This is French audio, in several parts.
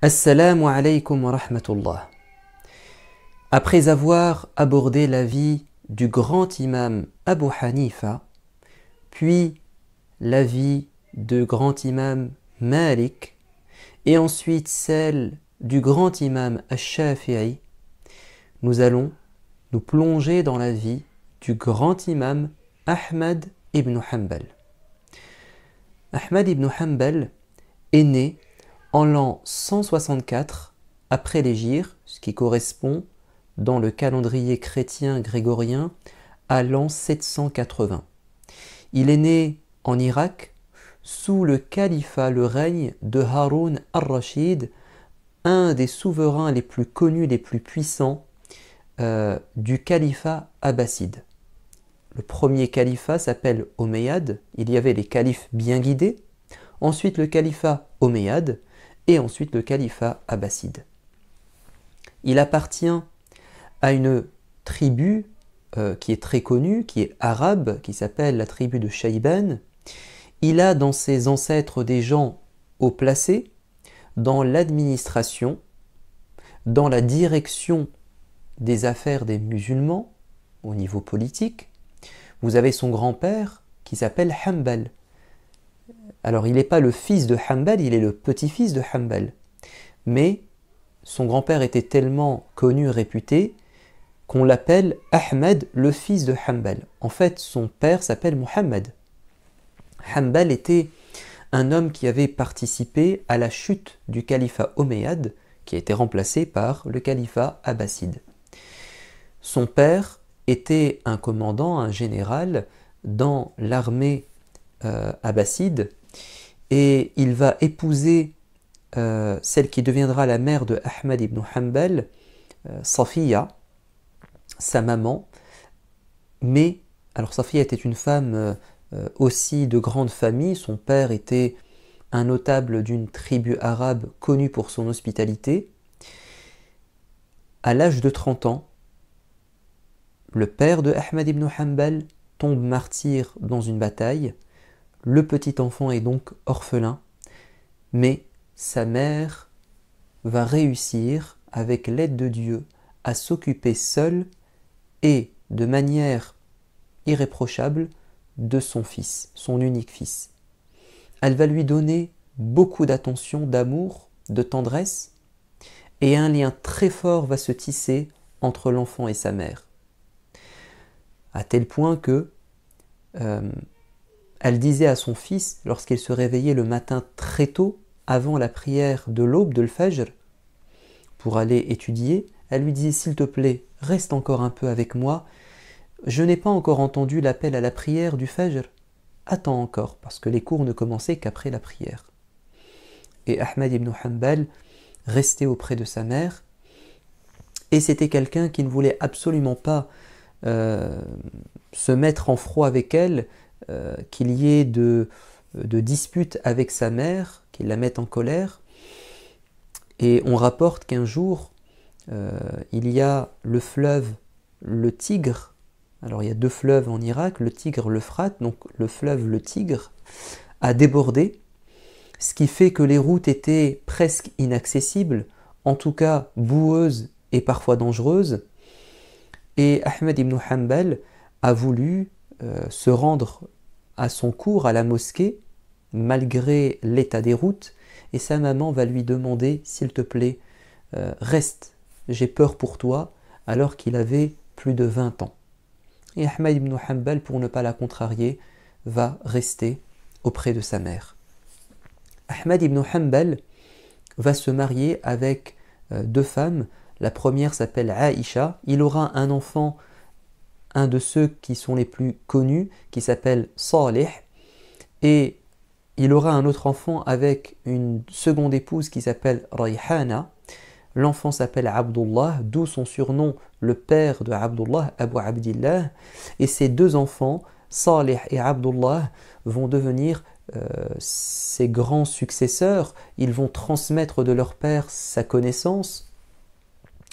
Assalamu alaikum wa rahmatullah. Après avoir abordé la vie du grand imam Abu Hanifa, puis la vie du grand imam Malik, et ensuite celle du grand imam Ash-Shafi'i, nous allons nous plonger dans la vie du grand imam Ahmad ibn Hanbal. Ahmad ibn Hanbal est né en l'an 164 après l'Hégire, ce qui correspond dans le calendrier chrétien grégorien à l'an 780. Il est né en Irak sous le califat, le règne de Haroun al-Rachid, un des souverains les plus connus, les plus puissants du califat abbasside. Le premier califat s'appelle Omeyyade, il y avait les califes bien guidés, ensuite le califat Omeyyade, et ensuite le califat abbasside. Il appartient à une tribu qui est très connue, qui est arabe, qui s'appelle la tribu de Shayban. Il a dans ses ancêtres des gens haut placés dans l'administration, dans la direction des affaires des musulmans au niveau politique. Vous avez son grand-père qui s'appelle Hanbal. Alors il n'est pas le fils de Hanbal, il est le petit-fils de Hanbal. Mais son grand-père était tellement connu, réputé, qu'on l'appelle Ahmed, le fils de Hanbal. En fait, son père s'appelle Muhammad. Hanbal était un homme qui avait participé à la chute du califat omeyyade, qui a été remplacé par le califat abbasside. Son père était un commandant, un général dans l'armée abbasside, et il va épouser celle qui deviendra la mère de Ahmad ibn Hanbal, Safiya, sa maman. Mais, alors Safiya était une femme aussi de grande famille, son père était un notable d'une tribu arabe connue pour son hospitalité. À l'âge de 30 ans, le père de Ahmad ibn Hanbal tombe martyr dans une bataille. Le petit enfant est donc orphelin, mais sa mère va réussir, avec l'aide de Dieu, à s'occuper seule et de manière irréprochable de son fils, son unique fils. Elle va lui donner beaucoup d'attention, d'amour, de tendresse, et un lien très fort va se tisser entre l'enfant et sa mère. À tel point que elle disait à son fils, lorsqu'il se réveillait le matin très tôt, avant la prière de l'aube, de l'Fajr, pour aller étudier, elle lui disait « S'il te plaît, reste encore un peu avec moi, je n'ai pas encore entendu l'appel à la prière du Fajr. Attends encore, parce que les cours ne commençaient qu'après la prière. » Et Ahmad ibn Hanbal restait auprès de sa mère, et c'était quelqu'un qui ne voulait absolument pas se mettre en froid avec elle, qu'il y ait de disputes avec sa mère, qu'il la mette en colère. Et on rapporte qu'un jour, il y a le fleuve, le Tigre. Alors il y a deux fleuves en Irak, le Tigre, l'Euphrate, donc le fleuve, le Tigre, a débordé, ce qui fait que les routes étaient presque inaccessibles, en tout cas boueuses et parfois dangereuses. Et Ahmad ibn Hanbal a voulu se rendre à son cours à la mosquée, malgré l'état des routes, et sa maman va lui demander « S'il te plaît, reste, j'ai peur pour toi », alors qu'il avait plus de 20 ans. Et Ahmad ibn Hanbal, pour ne pas la contrarier, va rester auprès de sa mère. Ahmad ibn Hanbal va se marier avec deux femmes. La première s'appelle Aïcha. Il aura un enfant, un de ceux qui sont les plus connus, qui s'appelle Salih. Et il aura un autre enfant avec une seconde épouse qui s'appelle Rayhana. L'enfant s'appelle Abdullah, d'où son surnom, le père de Abdullah, Abu Abdillah. Et ces deux enfants, Salih et Abdullah, vont devenir ses grands successeurs. Ils vont transmettre de leur père sa connaissance.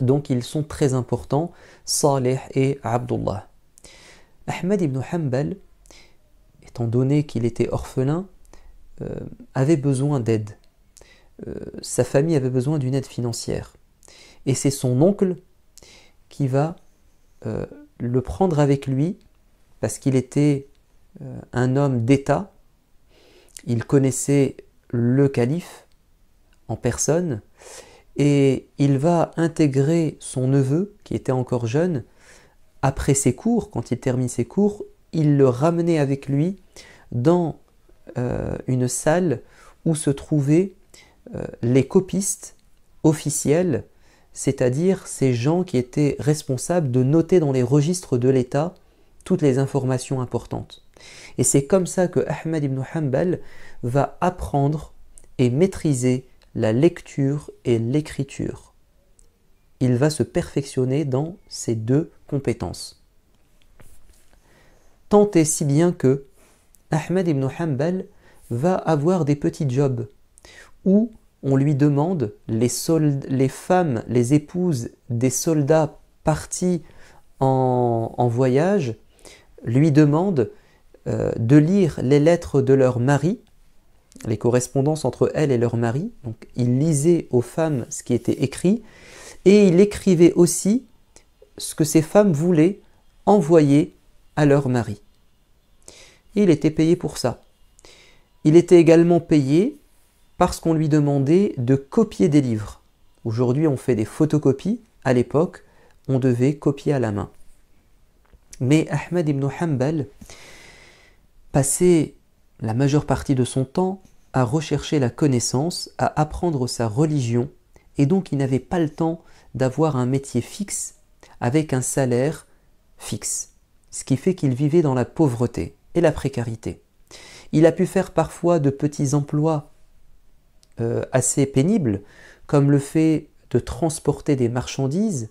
Donc ils sont très importants, Salih et Abdullah. Ahmad ibn Hanbal, étant donné qu'il était orphelin, avait besoin d'aide. sa famille avait besoin d'une aide financière. Et c'est son oncle qui va le prendre avec lui parce qu'il était un homme d'État. Il connaissait le calife en personne et il va intégrer son neveu qui était encore jeune. Après ses cours, quand il termine ses cours, il le ramenait avec lui dans une salle où se trouvaient les copistes officiels, c'est-à-dire ces gens qui étaient responsables de noter dans les registres de l'État toutes les informations importantes. Et c'est comme ça que Ahmad ibn Hanbal va apprendre et maîtriser la lecture et l'écriture. Il va se perfectionner dans ces deux compétences. Tant et si bien que Ahmad ibn Hanbal va avoir des petits jobs où on lui demande, les femmes, les épouses des soldats partis en voyage, lui demandent de lire les lettres de leur mari, les correspondances entre elles et leur mari. Donc il lisait aux femmes ce qui était écrit et il écrivait aussi ce que ces femmes voulaient envoyer à leur mari. Et il était payé pour ça. Il était également payé parce qu'on lui demandait de copier des livres. Aujourd'hui, on fait des photocopies. À l'époque, on devait copier à la main. Mais Ahmad ibn Hanbal passait la majeure partie de son temps à rechercher la connaissance, à apprendre sa religion, et donc il n'avait pas le temps d'avoir un métier fixe avec un salaire fixe, ce qui fait qu'il vivait dans la pauvreté et la précarité. Il a pu faire parfois de petits emplois assez pénibles, comme le fait de transporter des marchandises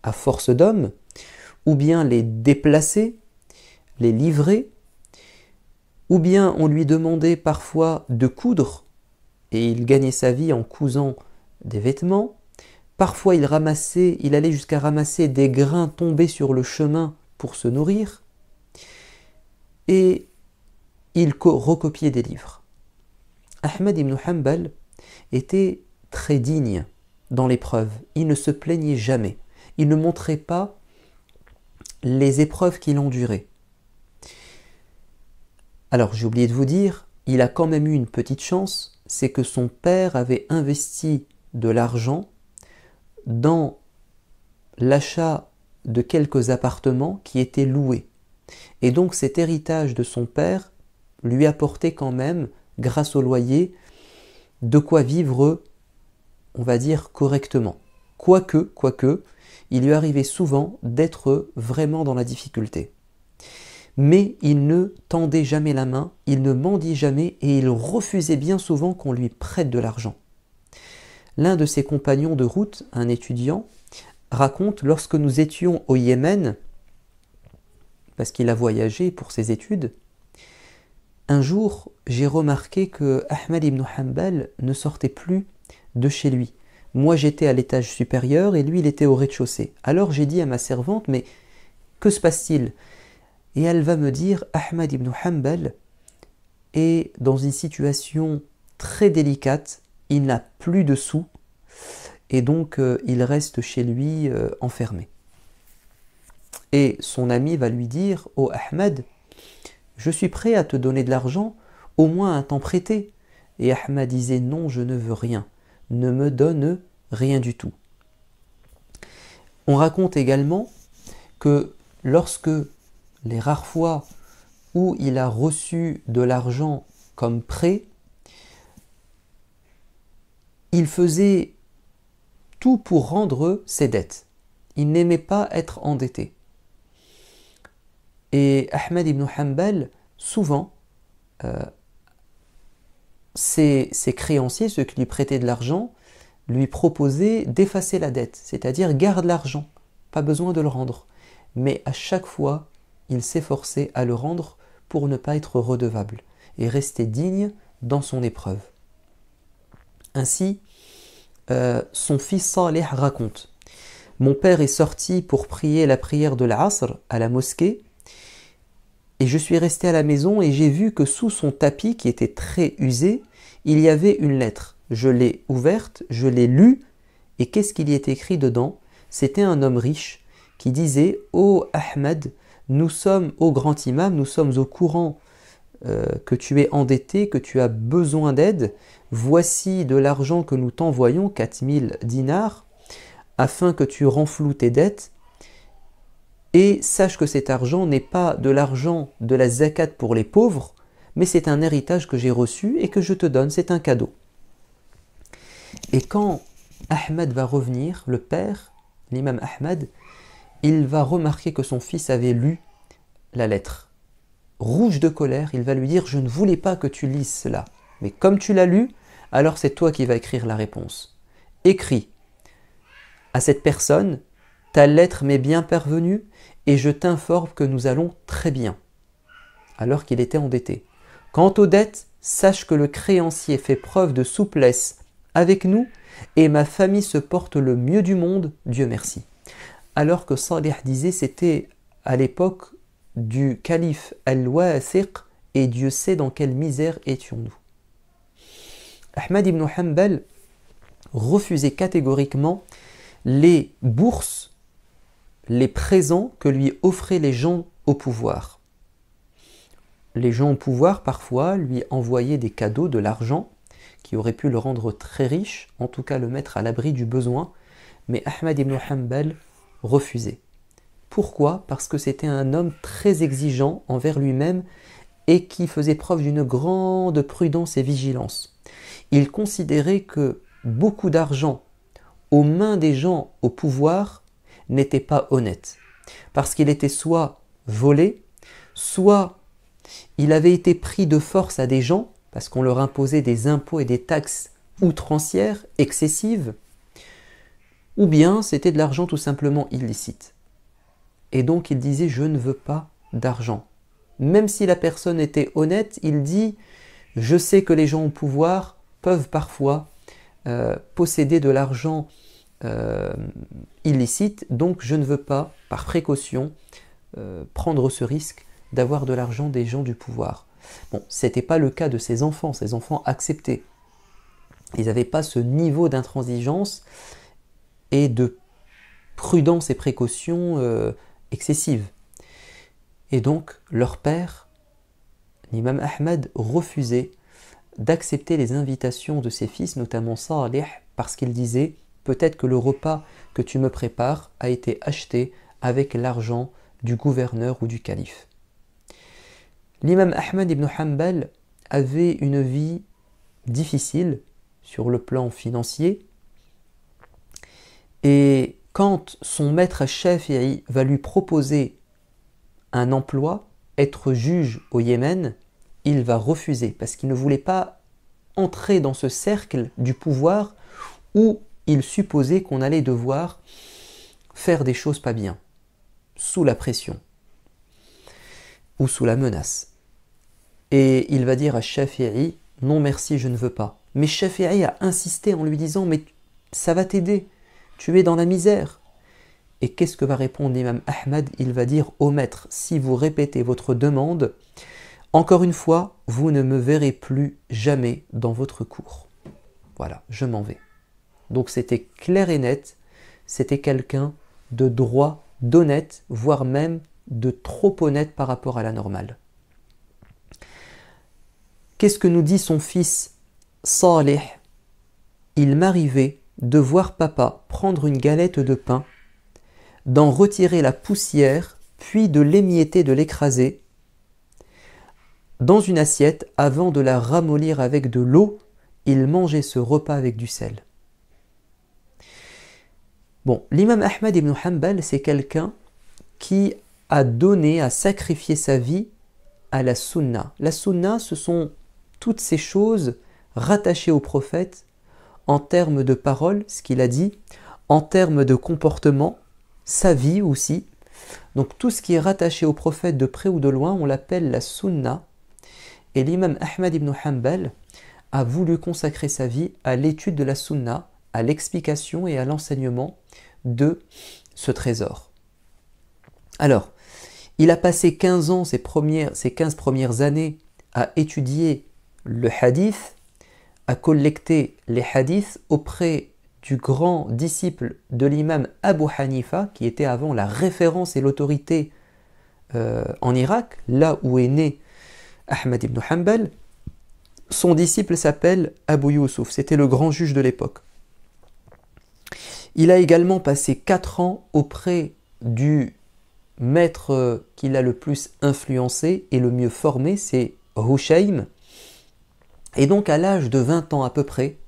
à force d'hommes, ou bien les déplacer, les livrer, ou bien on lui demandait parfois de coudre, et il gagnait sa vie en cousant des vêtements. Parfois il allait jusqu'à ramasser des grains tombés sur le chemin pour se nourrir, et il recopiait des livres. Ahmad ibn Hanbal était très digne dans l'épreuve. Il ne se plaignait jamais. Il ne montrait pas les épreuves qu'il endurait. Alors j'ai oublié de vous dire, il a quand même eu une petite chance, c'est que son père avait investi de l'argent dans l'achat de quelques appartements qui étaient loués. Et donc cet héritage de son père lui apportait quand même, grâce au loyer, de quoi vivre, on va dire, correctement. Quoique, il lui arrivait souvent d'être vraiment dans la difficulté. Mais il ne tendait jamais la main, il ne mendiait jamais et il refusait bien souvent qu'on lui prête de l'argent. L'un de ses compagnons de route, un étudiant, raconte lorsque nous étions au Yémen, parce qu'il a voyagé pour ses études, un jour j'ai remarqué que Ahmad ibn Hanbal ne sortait plus de chez lui. Moi j'étais à l'étage supérieur et lui il était au rez-de-chaussée. Alors j'ai dit à ma servante, mais que se passe-t-il ? Et elle va me dire, Ahmad ibn Hanbal est dans une situation très délicate, il n'a plus de sous et donc il reste chez lui enfermé. Et son ami va lui dire, oh Ahmad, je suis prêt à te donner de l'argent, au moins à t'en prêter. Et Ahmad disait, non, je ne veux rien, ne me donne rien du tout. On raconte également que lorsque les rares fois où il a reçu de l'argent comme prêt, il faisait tout pour rendre ses dettes. Il n'aimait pas être endetté. Et Ahmad ibn Hanbal, souvent, ses créanciers, ceux qui lui prêtaient de l'argent, lui proposaient d'effacer la dette, c'est-à-dire garde l'argent, pas besoin de le rendre. Mais à chaque fois, il s'efforçait à le rendre pour ne pas être redevable et rester digne dans son épreuve. Ainsi, son fils Saleh raconte, mon père est sorti pour prier la prière de l'Asr à la mosquée et je suis resté à la maison et j'ai vu que sous son tapis qui était très usé, il y avait une lettre. je l'ai ouverte, je l'ai lue, et qu'est-ce qu'il y est écrit dedans? C'était un homme riche qui disait « Ô Ahmed, nous sommes, ô grand imam, nous sommes au courant que tu es endetté, que tu as besoin d'aide. Voici de l'argent que nous t'envoyons, 4000 dinars, afin que tu renfloues tes dettes. Et sache que cet argent n'est pas de l'argent de la zakat pour les pauvres, mais c'est un héritage que j'ai reçu et que je te donne, c'est un cadeau. » Et quand Ahmed va revenir, le père, l'imam Ahmed, il va remarquer que son fils avait lu la lettre. Rouge de colère, il va lui dire « Je ne voulais pas que tu lises cela, mais comme tu l'as lu, alors c'est toi qui vas écrire la réponse. Écris à cette personne, ta lettre m'est bien parvenue et je t'informe que nous allons très bien. » Alors qu'il était endetté. Quant aux dettes, sache que le créancier fait preuve de souplesse avec nous et ma famille se porte le mieux du monde, Dieu merci. Alors que Salih disait c'était à l'époque du calife Al-Wathiq et Dieu sait dans quelle misère étions-nous. Ahmad ibn Hanbal refusait catégoriquement les bourses, les présents que lui offraient les gens au pouvoir. Les gens au pouvoir parfois lui envoyaient des cadeaux, de l'argent, qui aurait pu le rendre très riche, en tout cas le mettre à l'abri du besoin, mais Ahmad ibn Hanbal refusait. Pourquoi? Parce que c'était un homme très exigeant envers lui-même et qui faisait preuve d'une grande prudence et vigilance. Il considérait que beaucoup d'argent aux mains des gens au pouvoir n'était pas honnête, parce qu'il était soit volé, soit il avait été pris de force à des gens, parce qu'on leur imposait des impôts et des taxes outrancières, excessives, ou bien c'était de l'argent tout simplement illicite. Et donc il disait « je ne veux pas d'argent ». Même si la personne était honnête, il dit « je sais que les gens au pouvoir peuvent parfois posséder de l'argent illicite, donc je ne veux pas, par précaution, prendre ce risque d'avoir de l'argent des gens du pouvoir ». Bon, ce n'était pas le cas de ses enfants acceptaient. Ils n'avaient pas ce niveau d'intransigeance et de prudence et précaution excessive. Et donc, leur père, l'imam Ahmad, refusait d'accepter les invitations de ses fils, notamment Salih, parce qu'il disait « peut-être que le repas que tu me prépares a été acheté avec l'argent du gouverneur ou du calife. » L'imam Ahmad ibn Hanbal avait une vie difficile sur le plan financier, et quand son maître Shafi'i va lui proposer un emploi, être juge au Yémen, il va refuser parce qu'il ne voulait pas entrer dans ce cercle du pouvoir où il supposait qu'on allait devoir faire des choses pas bien, sous la pression ou sous la menace. Et il va dire à Shafi'i « non merci, je ne veux pas ». Mais Shafi'i a insisté en lui disant « mais ça va t'aider, tu es dans la misère ». Et qu'est-ce que va répondre l'imam Ahmad? Il va dire « Ô maître, si vous répétez votre demande, encore une fois, vous ne me verrez plus jamais dans votre cour. Voilà, je m'en vais. » Donc c'était clair et net, c'était quelqu'un de droit, d'honnête, voire même de trop honnête par rapport à la normale. Qu'est-ce que nous dit son fils Salih? Il m'arrivait de voir papa prendre une galette de pain, d'en retirer la poussière, puis de l'émietter, de l'écraser dans une assiette avant de la ramollir avec de l'eau. Il mangeait ce repas avec du sel. Bon, l'imam Ahmad ibn Hanbal, c'est quelqu'un qui a donné, a sacrifié sa vie à la sunna. La sunna, ce sont toutes ces choses rattachées au prophète en termes de parole, ce qu'il a dit, en termes de comportement, sa vie aussi. Donc tout ce qui est rattaché au prophète de près ou de loin, on l'appelle la sunna. Et l'imam Ahmad ibn Hanbal a voulu consacrer sa vie à l'étude de la sunna, à l'explication et à l'enseignement de ce trésor. Alors, il a passé 15 ans, ses 15 premières années, à étudier le hadith, a collecté les hadiths auprès du grand disciple de l'imam Abu Hanifa, qui était avant la référence et l'autorité en Irak, là où est né Ahmad ibn Hanbal. Son disciple s'appelle Abu Yusuf, c'était le grand juge de l'époque. Il a également passé 4 ans auprès du maître qui l'a le plus influencé et le mieux formé, c'est Hushaym. Et donc à l'âge de 20 ans à peu près,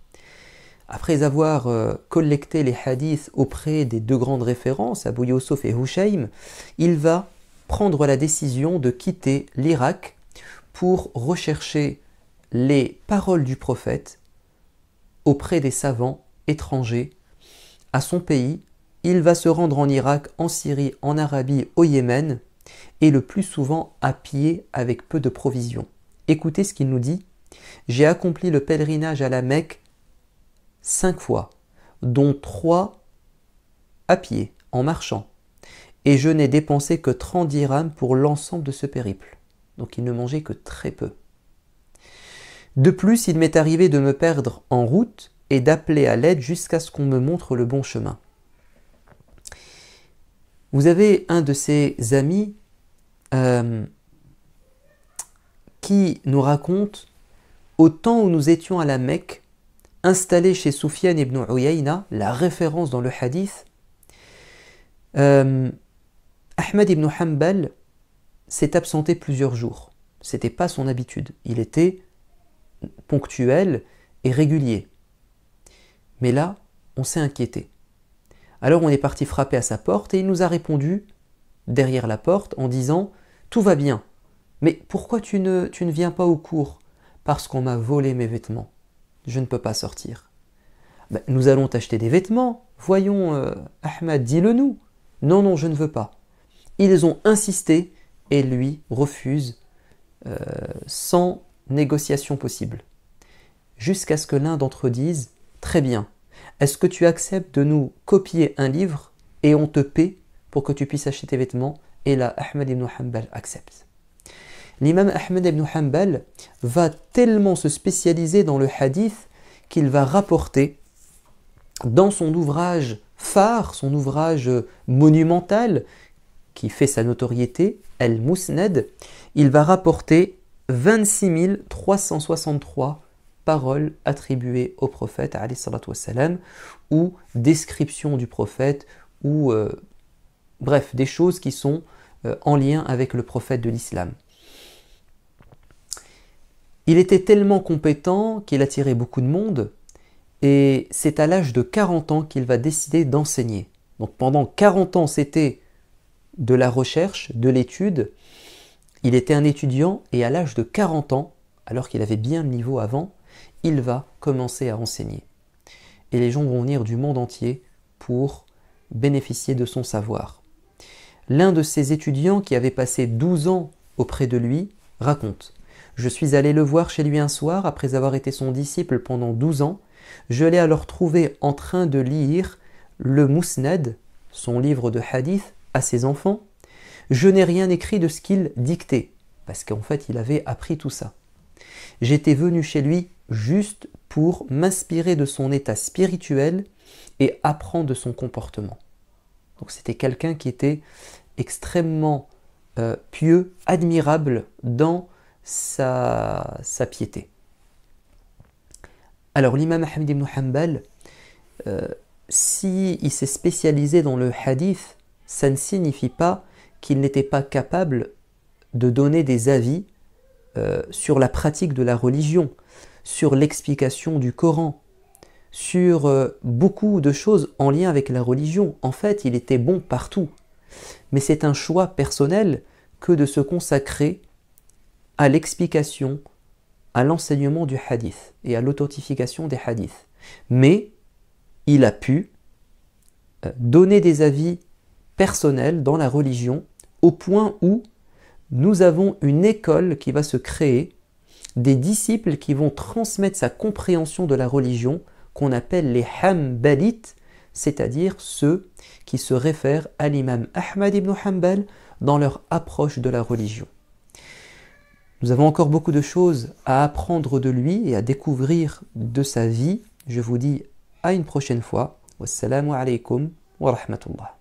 après avoir collecté les hadiths auprès des 2 grandes références, Abu Yusuf et Hushaym, il va prendre la décision de quitter l'Irak pour rechercher les paroles du prophète auprès des savants étrangers à son pays. Il va se rendre en Irak, en Syrie, en Arabie, au Yémen, et le plus souvent à pied avec peu de provisions. Écoutez ce qu'il nous dit. « J'ai accompli le pèlerinage à la Mecque 5 fois, dont 3 à pied, en marchant, et je n'ai dépensé que 30 dirhams pour l'ensemble de ce périple. » Donc il ne mangeait que très peu. De plus, il m'est arrivé de me perdre en route et d'appeler à l'aide jusqu'à ce qu'on me montre le bon chemin. Vous avez un de ses amis qui nous raconte au temps où nous étions à la Mecque, installés chez Soufiane ibn Uyayna, la référence dans le hadith, Ahmad ibn Hanbal s'est absenté plusieurs jours. Ce n'était pas son habitude. Il était ponctuel et régulier. Mais là, on s'est inquiété. Alors on est parti frapper à sa porte et il nous a répondu derrière la porte en disant « Tout va bien, mais pourquoi tu ne viens pas au cours ?»« Parce qu'on m'a volé mes vêtements. Je ne peux pas sortir. » Ben, nous allons t'acheter des vêtements. Voyons, Ahmad, dis-le nous. Non, non, je ne veux pas. Ils ont insisté et lui refuse sans négociation possible. Jusqu'à ce que l'un d'entre eux dise « Très bien, est-ce que tu acceptes de nous copier un livre et on te paie pour que tu puisses acheter tes vêtements ?» Et là, Ahmad ibn Hanbal accepte. L'imam Ahmad ibn Hanbal va tellement se spécialiser dans le hadith qu'il va rapporter dans son ouvrage phare, son ouvrage monumental qui fait sa notoriété, Al-Musnad, il va rapporter 26 363 paroles attribuées au prophète alayhi salatu wassalam, ou descriptions du prophète, ou bref, des choses qui sont en lien avec le prophète de l'islam. Il était tellement compétent qu'il attirait beaucoup de monde, et c'est à l'âge de 40 ans qu'il va décider d'enseigner. Donc pendant 40 ans, c'était de la recherche, de l'étude. Il était un étudiant, et à l'âge de 40 ans, alors qu'il avait bien le niveau avant, il va commencer à enseigner. Et les gens vont venir du monde entier pour bénéficier de son savoir. L'un de ses étudiants qui avait passé 12 ans auprès de lui raconte « Je suis allé le voir chez lui un soir après avoir été son disciple pendant 12 ans. Je l'ai alors trouvé en train de lire le Musnad, son livre de hadith, à ses enfants. Je n'ai rien écrit de ce qu'il dictait, parce qu'en fait il avait appris tout ça. J'étais venu chez lui juste pour m'inspirer de son état spirituel et apprendre de son comportement. » Donc c'était quelqu'un qui était extrêmement pieux, admirable dans sa piété. Alors l'imam Ahmad ibn Hanbal, s'il s'est spécialisé dans le hadith, ça ne signifie pas qu'il n'était pas capable de donner des avis sur la pratique de la religion, sur l'explication du Coran, sur beaucoup de choses en lien avec la religion. En fait, il était bon partout. Mais c'est un choix personnel que de se consacrer à l'explication, à l'enseignement du hadith et à l'authentification des hadiths. Mais il a pu donner des avis personnels dans la religion au point où nous avons une école qui va se créer, des disciples qui vont transmettre sa compréhension de la religion, qu'on appelle les Hanbalites, c'est-à-dire ceux qui se réfèrent à l'imam Ahmad ibn Hanbal dans leur approche de la religion. Nous avons encore beaucoup de choses à apprendre de lui et à découvrir de sa vie. Je vous dis à une prochaine fois. Wassalamu alaikum wa rahmatullah.